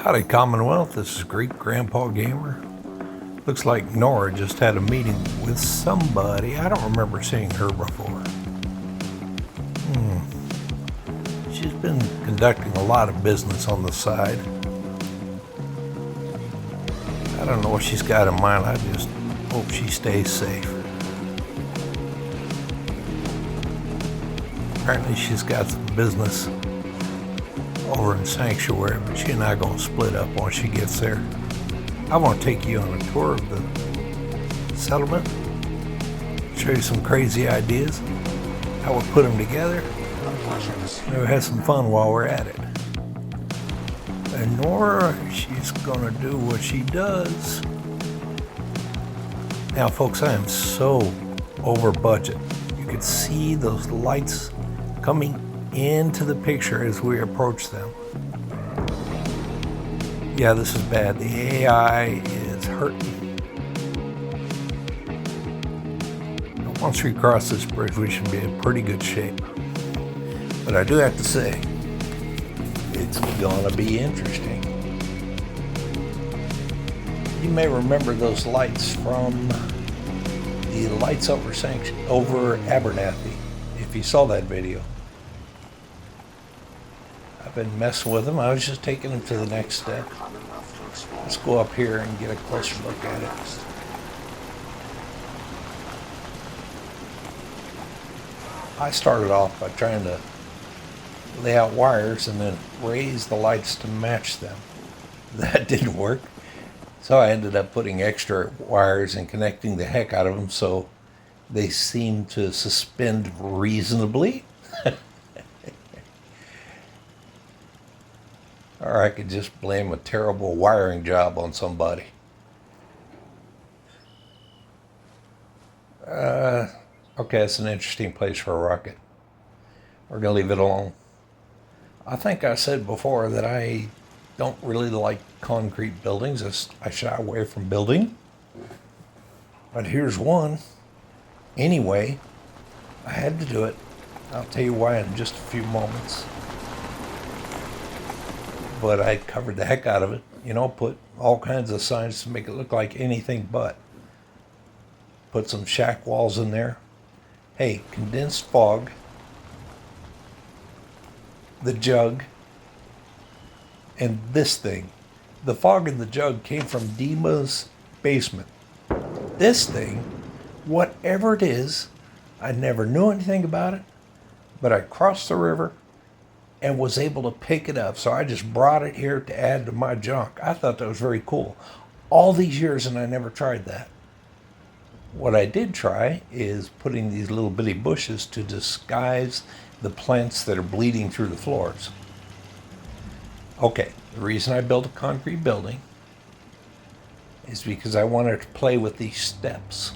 Howdy Commonwealth, this is Greek Grandpa Gamer. Looks like Nora just had a meeting with somebody. I don't remember seeing her before. She's been conducting a lot of business on the side. I don't know what she's got in mind. I just hope she stays safe. Apparently she's got some business over in Sanctuary, but she and I are going to split up once she gets there. I want to take you on a tour of the settlement, show you some crazy ideas, how we put them together, and we have some fun while we're at it. And Nora, she's going to do what she does. Now folks, I am so over budget. You could see those lights coming into the picture as we approach them. Yeah, this is bad. The AI is hurting. Once we cross this bridge, we should be in pretty good shape. But I do have to say, it's gonna be interesting. You may remember those lights from the lights over Abernathy, if you saw that video. I've been messing with them. I was just taking them to the next step. Let's go up here and get a closer look at it. I started off by trying to lay out wires and then raise the lights to match them. That didn't work. So I ended up putting extra wires and connecting the heck out of them so they seem to suspend reasonably. Or I could just blame a terrible wiring job on somebody. Okay, that's an interesting place for a rocket. We're going to leave it alone. I think I said before that I don't really like concrete buildings. I shy away from building. But here's one. Anyway, I had to do it. I'll tell you why in just a few moments. But I covered the heck out of it, put all kinds of signs to make it look like anything but. Put some shack walls in there. Hey, condensed fog, the jug, and this thing. The fog in the jug came from Dima's basement. This thing, whatever it is, I never knew anything about it, but I crossed the river and was able to pick it up. So I just brought it here to add to my junk. I thought that was very cool. All these years and I never tried that. What I did try is putting these little bitty bushes to disguise the plants that are bleeding through the floors. Okay, the reason I built a concrete building is because I wanted to play with these steps.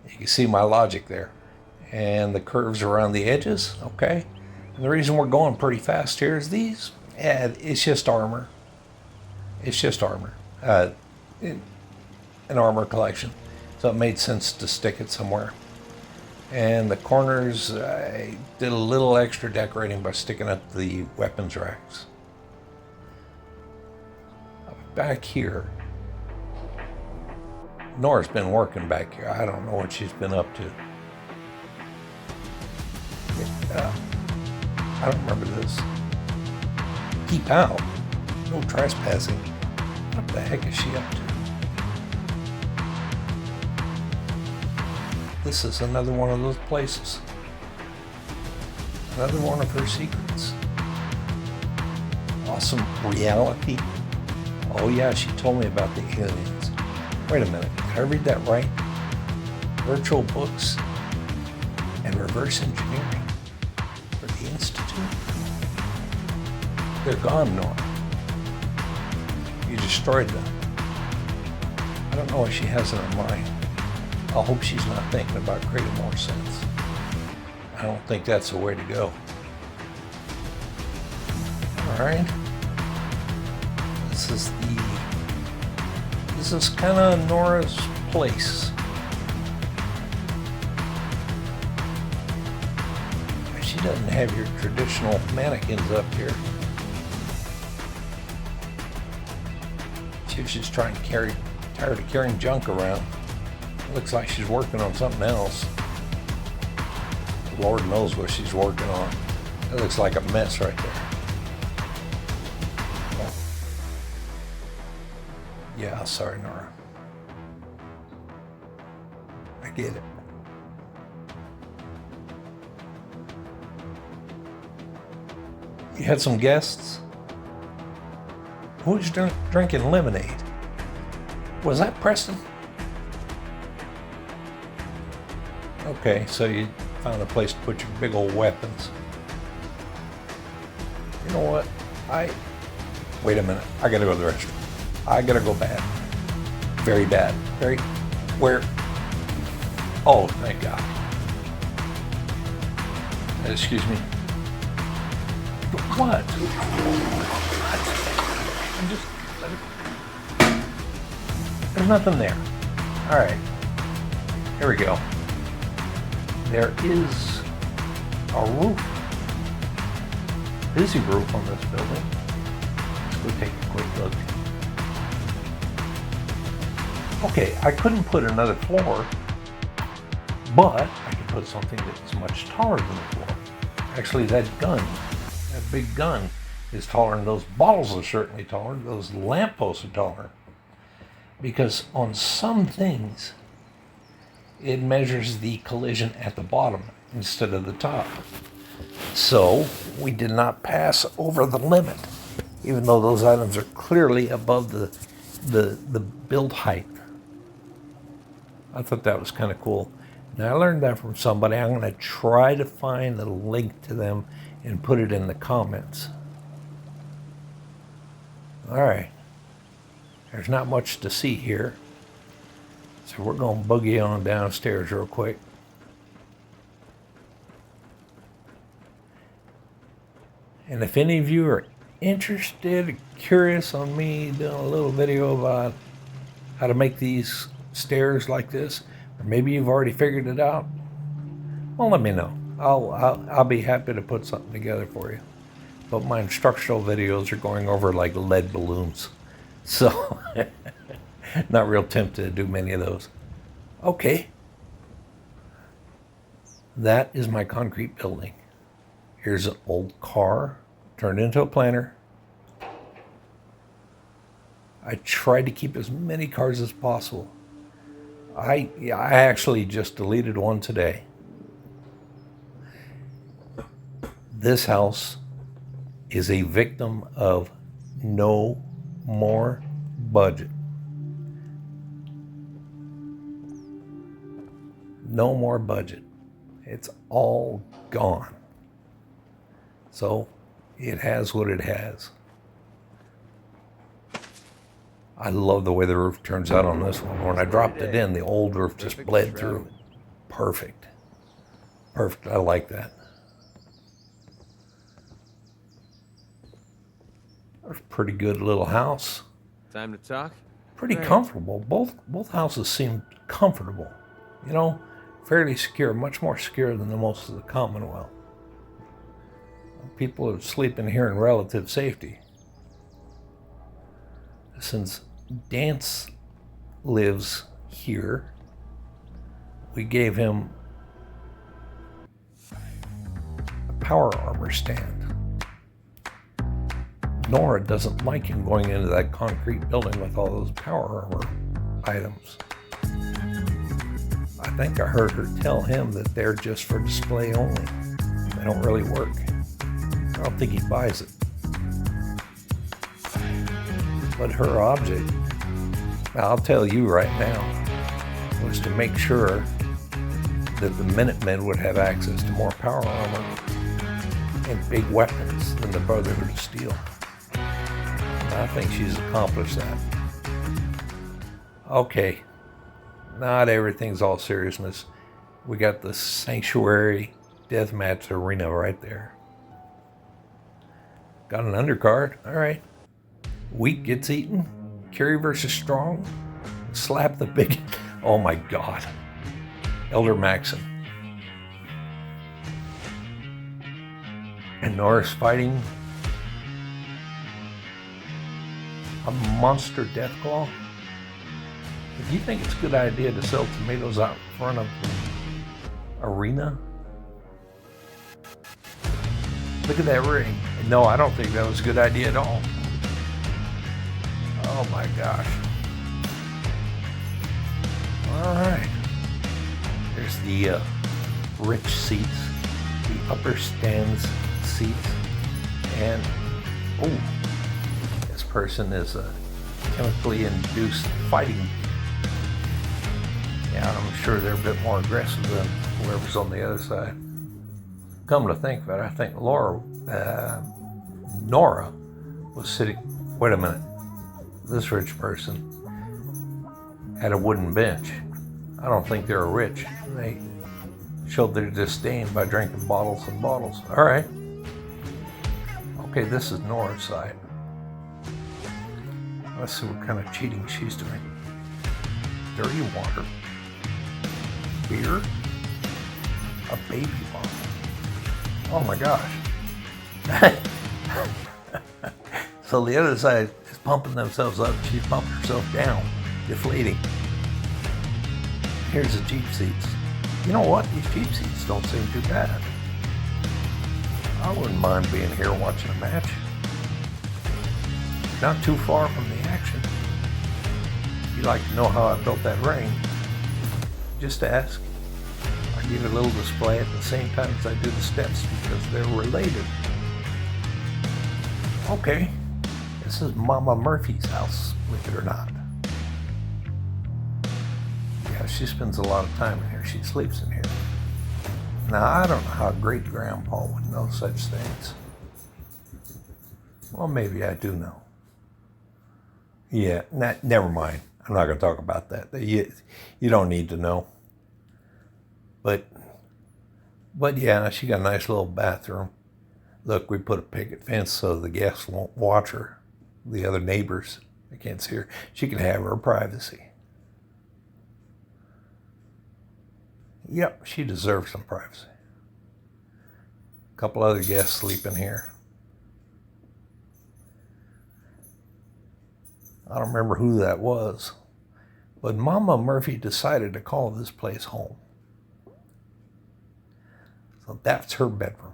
You can see my logic there. And the curves around the edges, okay? And the reason we're going pretty fast here is these. Yeah, it's just armor. It's just armor. An armor collection. So it made sense to stick it somewhere. And the corners, I did a little extra decorating by sticking up the weapons racks. Back here, Nora's been working back here. I don't know what she's been up to. I don't remember this. Keep out. No trespassing. What the heck is she up to? This is another one of those places. Another one of her secrets. Awesome reality. Oh yeah, she told me about the aliens. Wait a minute, did I read that right? Virtual books and reverse engineering. The Institute? They're gone, Nora. You destroyed them. I don't know what she has in her mind. I hope she's not thinking about creating more sense. I don't think that's the way to go. Alright. This is kind of Nora's place. She doesn't have your traditional mannequins up here. She's just tired of carrying junk around. Looks like she's working on something else. Lord knows what she's working on. It looks like a mess right there. Yeah, sorry, Nora. I get it. You had some guests? Who was drinking lemonade? Was that Preston? Okay, so you found a place to put your big old weapons. You know what? Wait a minute. I gotta go to the restroom. I gotta go bad. Very bad. Where? Oh, thank God. Excuse me. What? There's nothing there. All right. Here we go. There is a roof. Busy roof on this building. Let's go take a quick look. Okay, I couldn't put another floor, but I could put something that's much taller than the floor. Actually, that big gun is taller, and those bottles are certainly taller. Those lampposts are taller. Because on some things, it measures the collision at the bottom instead of the top. So we did not pass over the limit, even though those items are clearly above the build height. I thought that was kind of cool. Now I learned that from somebody. I'm going to try to find a link to them and put it in the comments. All right. There's not much to see here. So we're going to boogie on downstairs real quick. And if any of you are interested, curious on me doing a little video about how to make these stairs like this, or maybe you've already figured it out, well, let me know. I'll be happy to put something together for you. But my instructional videos are going over like lead balloons. So, not real tempted to do many of those. Okay. That is my concrete building. Here's an old car turned into a planter. I tried to keep as many cars as possible. I actually just deleted one today. This house is a victim of no more budget. No more budget. It's all gone. So it has what it has. I love the way the roof turns out on this one. When I dropped it in, the old roof just bled through. Perfect. Perfect. I like that. There's a pretty good little house. Time to talk? Pretty comfortable. Both houses seem comfortable. You know, fairly secure, much more secure than the most of the Commonwealth. People are sleeping here in relative safety. Since Dance lives here, we gave him a power armor stand. Nora doesn't like him going into that concrete building with all those power armor items. I think I heard her tell him that they're just for display only. They don't really work. I don't think he buys it. But her object, I'll tell you right now, was to make sure that the Minutemen would have access to more power armor and big weapons than the Brotherhood of Steel. And I think she's accomplished that. Okay, not everything's all seriousness. We got the Sanctuary Deathmatch Arena right there. Got an undercard, all right. Weak gets eaten. Kerry versus Strong. Slap the big. Oh my God. Elder Maxon. And Nora's fighting a monster death claw. Do you think it's a good idea to sell tomatoes out in front of the arena? Look at that ring. No, I don't think that was a good idea at all. Oh my gosh. All right. There's the rich seats, the upper stands seats, and oh, this person is a chemically induced fighting. Yeah, I'm sure they're a bit more aggressive than whoever's on the other side. Come to think of it, I think Nora was sitting. Wait a minute. This rich person had a wooden bench. I don't think they were rich. They showed their disdain by drinking bottles and bottles. All right. Okay, this is Nora's side. Let's see what kind of cheating she's doing. Dirty water. Beer. A baby bottle. Oh my gosh. So the other side is pumping themselves up. She's pumping herself down, deflating. Here's the cheap seats. You know what? These cheap seats don't seem too bad. I wouldn't mind being here watching a match. Not too far from the action. If you'd like to know how I built that ring, just ask. I give a little display at the same time as I do the steps because they're related. Okay, this is Mama Murphy's house, believe it or not. Yeah, she spends a lot of time in here. She sleeps in here. Now, I don't know how great-grandpa would know such things. Well, maybe I do know. Yeah, never mind. I'm not going to talk about that. You don't need to know. But yeah, she got a nice little bathroom. Look, we put a picket fence so the guests won't watch her. The other neighbors, they can't see her. She can have her privacy. Yep, she deserves some privacy. A couple other guests sleep in here. I don't remember who that was, but Mama Murphy decided to call this place home. So that's her bedroom.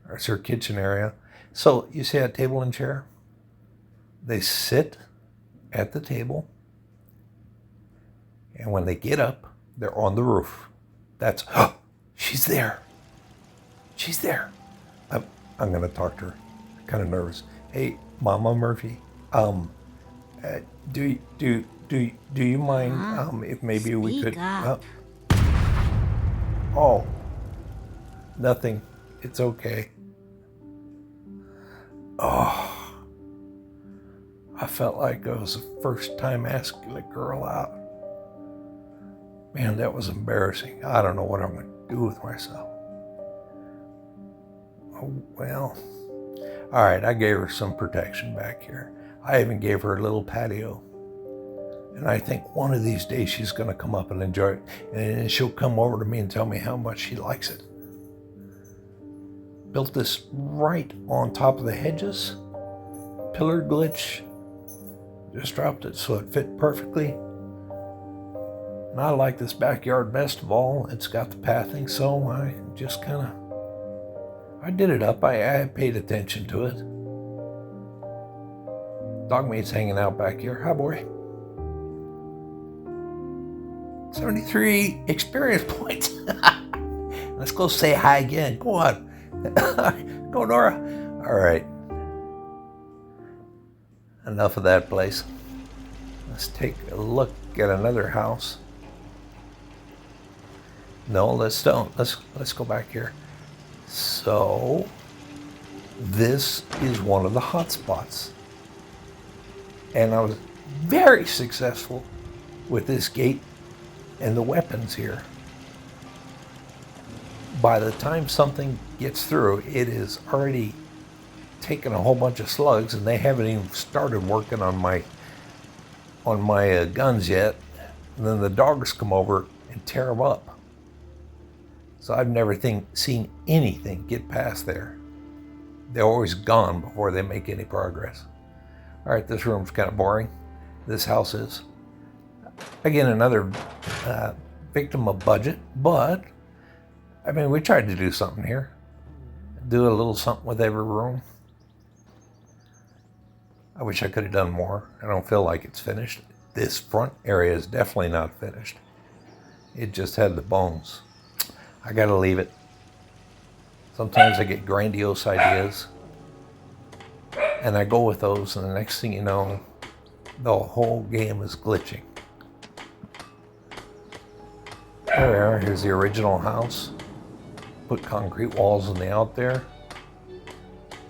There's her kitchen area. So you see that table and chair? They sit at the table, and when they get up, they're on the roof. That's, oh, she's there. She's there. I'm going to talk to her. I'm kind of nervous. Hey, Mama Murphy, do you mind if maybe we could? Oh, nothing. It's okay. Oh, I felt like I was the first time asking a girl out. Man, that was embarrassing. I don't know what I'm going to do with myself. Oh, well, all right, I gave her some protection back here. I even gave her a little patio. And I think one of these days she's going to come up and enjoy it. And she'll come over to me and tell me how much she likes it. Built this right on top of the hedges. Pillar glitch. Just dropped it so it fit perfectly. And I like this backyard best of all. It's got the pathing, so I just kind of, I did it up. I paid attention to it. Dogmate's hanging out back here. Hi, boy. 73 experience points. Let's go say hi again. Go on. Go, Nora. All right. Enough of that place. Let's take a look at another house. No, let's don't. Let's go back here. So, this is one of the hot spots. And I was very successful with this gate and the weapons here. By the time something gets through, it is already taken a whole bunch of slugs, and they haven't even started working on my guns yet. And then the dogs come over and tear them up. So I've never seen anything get past there. They're always gone before they make any progress. All right, this room's kind of boring. This house is. Again, another victim of budget, but I mean, we tried to do something here. Do a little something with every room. I wish I could have done more. I don't feel like it's finished. This front area is definitely not finished. It just had the bones. I gotta leave it. Sometimes I get grandiose ideas and I go with those, and the next thing you know, the whole game is glitching. There we are. Here's the original house. Put concrete walls in the out there.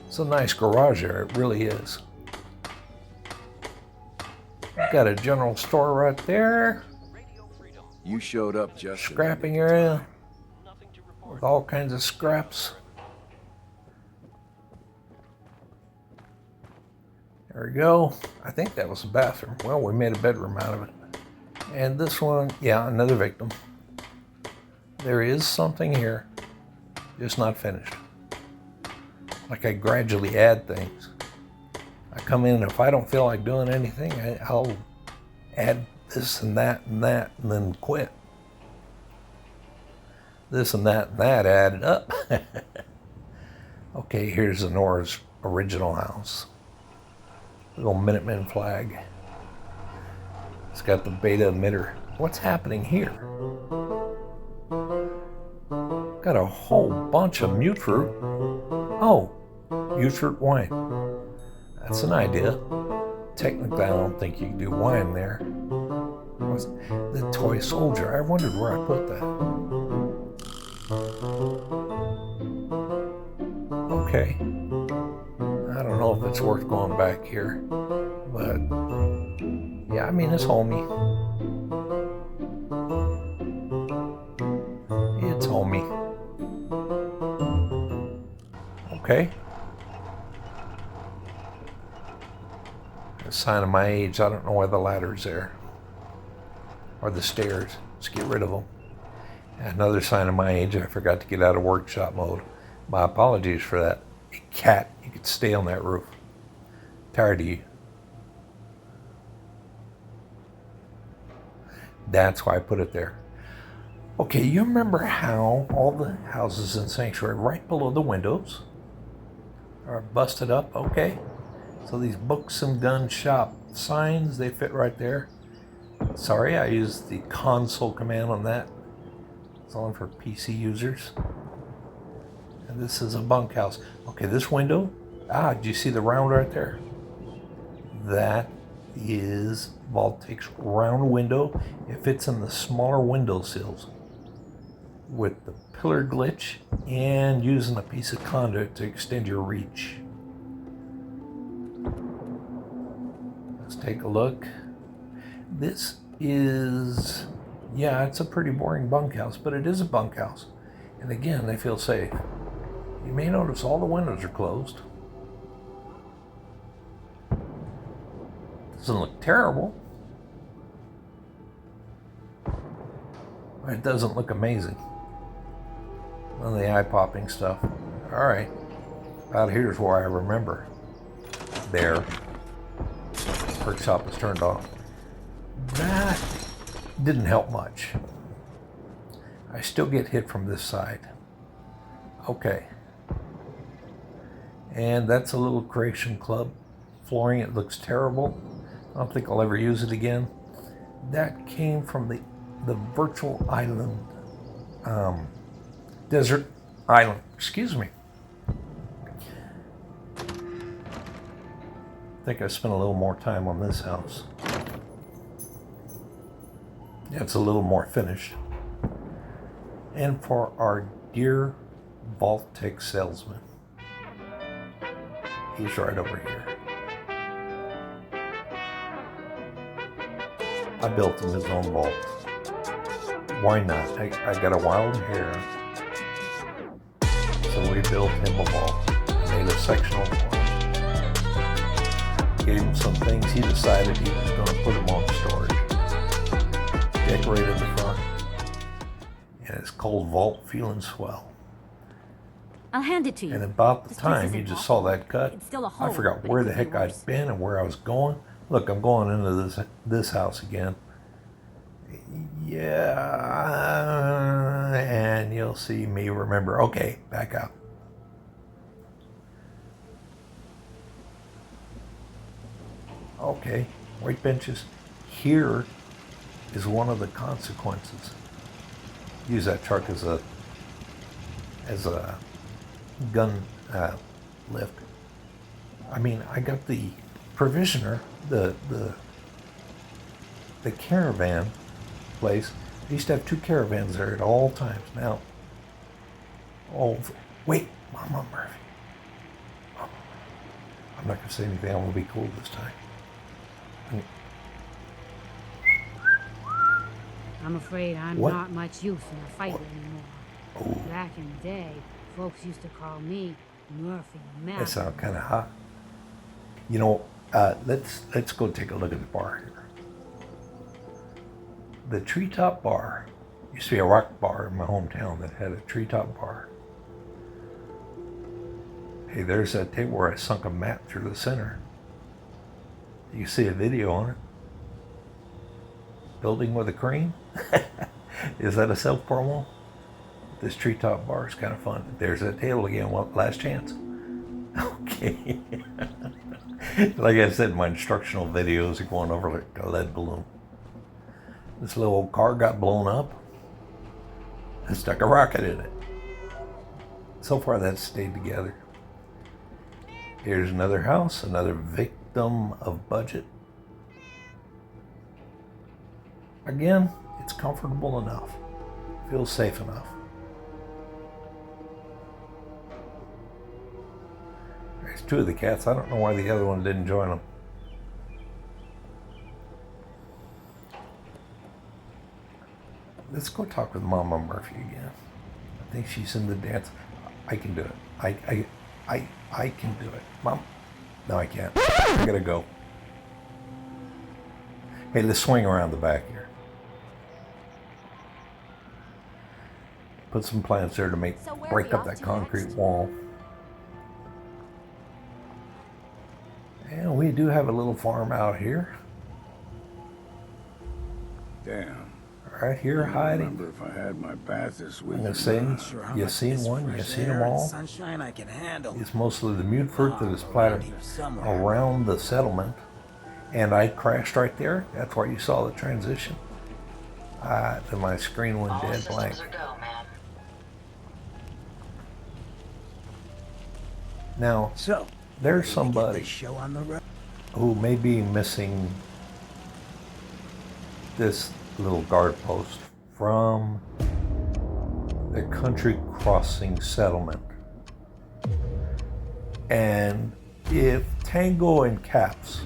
It's a nice garage there, it really is. Got a general store right there. You showed up just Scrapping area with all kinds of scraps. There we go. I think that was a bathroom. Well, we made a bedroom out of it. And this one, yeah, another victim. There is something here, just not finished. Like I gradually add things. I come in, if I don't feel like doing anything, I'll add this and that and that, and then quit. This and that added up. Okay, here's Nora's original house. Little Minuteman flag. It's got the beta emitter. What's happening here? Got a whole bunch of mute fruit. Oh, mute fruit wine. That's an idea. Technically, I don't think you can do wine there. The toy soldier. I wondered where I put that. Okay. I don't know if it's worth going back here, but yeah, I mean, it's homey. It's homey. Okay. A sign of my age. I don't know why the ladder's there. Or the stairs. Let's get rid of them. Another sign of my age. I forgot to get out of workshop mode. My apologies for that. A cat, you could stay on that roof. Tired of you. That's why I put it there. Okay, you remember how all the houses in Sanctuary right below the windows are busted up? Okay. So these books and gun shop signs, they fit right there. Sorry, I used the console command on that. It's only for PC users. And this is a bunkhouse. Okay, this window. Do you see the round right there? That is Vault-Tec's round window. It fits in the smaller window sills with the pillar glitch and using a piece of conduit to extend your reach. Let's take a look. This is, yeah, it's a pretty boring bunkhouse, but it is a bunkhouse. And again, they feel safe. You may notice all the windows are closed. Doesn't look terrible. It doesn't look amazing. None of the eye-popping stuff. All right. About here's where I remember. There. Workshop is turned off. That didn't help much. I still get hit from this side. Okay. And that's a little Creation Club flooring. It looks terrible. I don't think I'll ever use it again. That came from the virtual island, desert island, excuse me. I think I spent a little more time on this house. Yeah, it's a little more finished. And for our dear Vault-Tec salesman, he's right over here. I built him his own vault. Why not? I got a wild hair. So we built him a vault. Made a sectional for him. Gave him some things. He decided he was going to put them on storage. Decorated the front. And it's called Vault Feeling Swell. I'll hand it to you. And about the This place time isn't you just awful. saw that cut, It's still a I hole, forgot but where it the could be heck I'd worse. been and where I was going. Look, I'm going into this house again. Yeah, and you'll see me remember. Okay, back out. Okay, white benches. Here is one of the consequences. Use that truck as a gun lift. I mean, I got the provisioner, the caravan place. I used to have 2 caravans there at all times. Now, wait, Mama Murphy. I'm not going to say anything. I'm going to be cool this time. I'm afraid I'm What? not much use in a fight anymore. Oh, Back in the day, folks used to call me Murphy that Malcolm. sounds kind of hot. You know, let's go take a look at the bar here. The Treetop Bar used to be a rock bar in my hometown that had a treetop bar. Hey, there's that table where I sunk a mat through the center. You can see a video on it. Building with a crane. Is that a self-promo? This treetop bar is kind of fun. There's that table again. Well, last chance. Okay. Like I said, my instructional videos are going over like a lead balloon. This little old car got blown up. I stuck a rocket in it. So far, that's stayed together. Here's another house, another victim of budget. Again, it's comfortable enough. Feels safe enough. There's 2 of the cats. I don't know why the other one didn't join them. Let's go talk with Mama Murphy again. I think she's in the dance. I can do it. I can do it. Mom? No, I can't. I gotta go. Hey, let's swing around the back here. Put some plants there to break up that concrete wall. And we do have a little farm out here. Damn. Right here, I don't hiding. remember if I had my bath this week. I'm gonna say, you seen one, you seen them all. Sunshine I can handle. It's mostly the mute fruit that is planted around the settlement. And I crashed right there. That's why you saw the transition. Then my screen went dead blank. Now, So, there's this somebody show on the road. who may be missing this little guard post from the country crossing settlement. And if Tango and Caps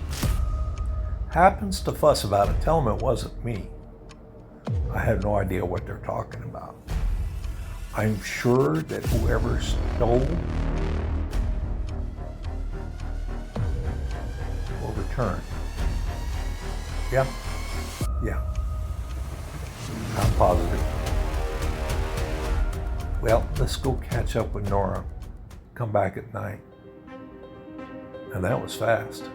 happens to fuss about it, tell them it wasn't me. I have no idea what they're talking about. I'm sure that whoever stole will return. Yeah. I'm positive. Well, let's go catch up with Nora. Come back at night. And that was fast.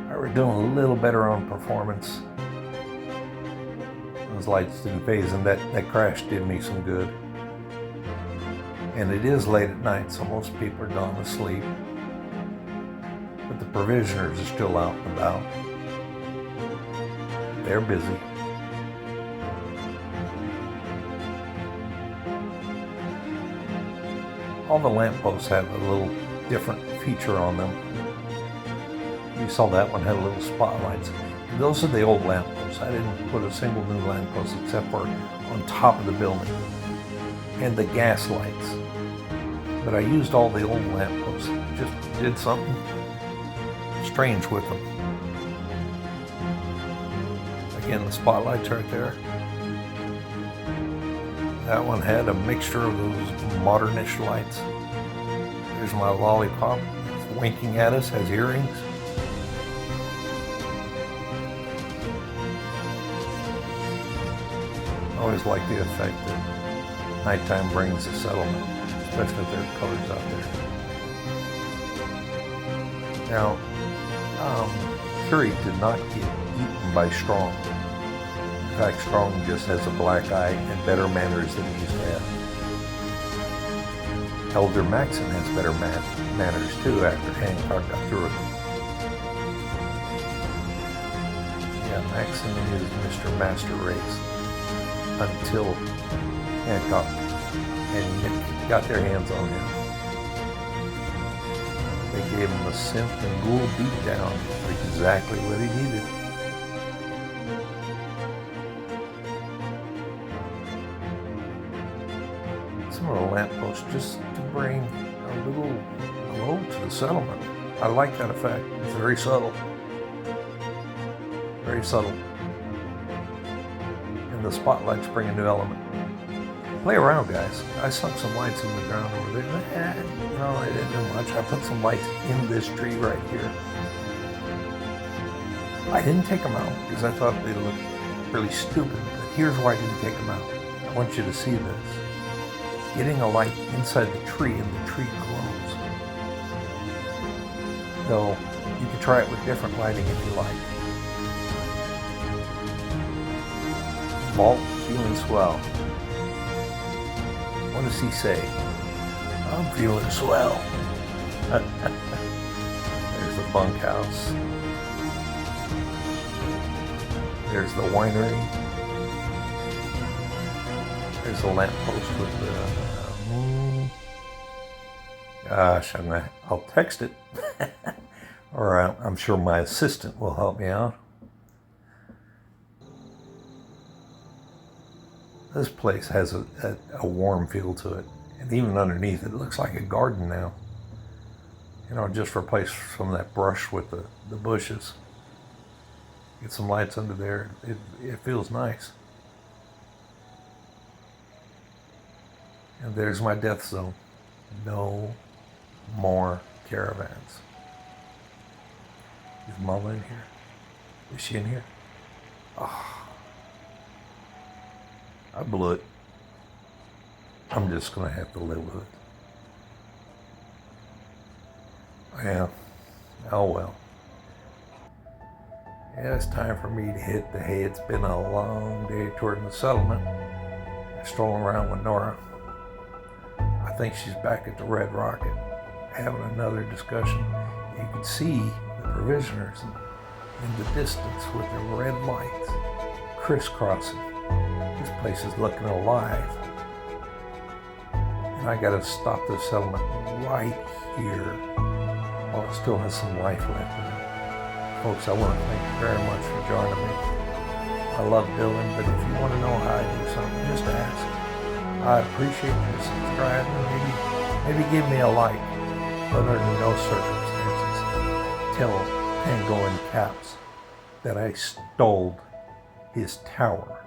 We're doing a little better on performance. Those lights didn't phase, and that crash did me some good. And it is late at night, so most people are gone to sleep. But the provisioners are still out and about. They're busy. All the lampposts have a little different feature on them. You saw that one had little spotlights. Those are the old lampposts. I didn't put a single new lamppost except for on top of the building. And the gas lights. But I used all the old lampposts. Just did something strange with them. Again, the spotlights right there. That one had a mixture of those modernish lights. There's my lollipop. It's winking at us, has earrings. I always like the effect that nighttime brings the settlement, especially if there are colors out there. Now, Curie did not get eaten by Strong. In fact, Strong just has a black eye and better manners than he used to have. Elder Maxon has better manners too after Hancock got through with him. Yeah, Maxon is Mr. Master Race until Hancock and Nick got their hands on him. They gave him a synth and ghoul beatdown, exactly what he needed. Some of the lampposts just to bring a little glow to the settlement. I like that effect. It's very subtle. Very subtle. And the spotlights bring a new element. Play around, guys. I sunk some lights in the ground over there. No, I didn't do much. I put some lights in this tree right here. I didn't take them out because I thought they looked really stupid. But here's why I didn't take them out. I want you to see this. Getting a light inside the tree and the tree glows. Though you can try it with different lighting if you like. Vault feeling swell. What does he say? I'm feeling swell. There's the bunkhouse. There's the winery. There's the lamppost with the moon. Gosh, I'll text it. Or I'm sure my assistant will help me out. This place has a warm feel to it. And even underneath it looks like a garden now. You know, just replace some of that brush with the bushes. Get some lights under there. It feels nice. And there's my death zone. No more caravans. Is Mama in here? Is she in here? Oh, I blew it. I'm just going to have to live with it. Yeah. Oh well. Yeah, it's time for me to hit the hay. It's been a long day toward the settlement. Strolling around with Nora. I think she's back at the Red Rocket, having another discussion. You can see the provisioners in the distance with their red lights crisscrossing. This place is looking alive. And I gotta stop this settlement right here while it still has some life left in it. Folks, I want to thank you very much for joining me. I love doing, but if you want to know how I do something, just ask. I appreciate you subscribing. Maybe give me a like, but under no circumstances tell Tango in caps that I stole his tower.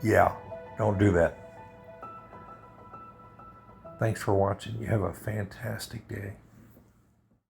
Yeah, don't do that. Thanks for watching. You have a fantastic day.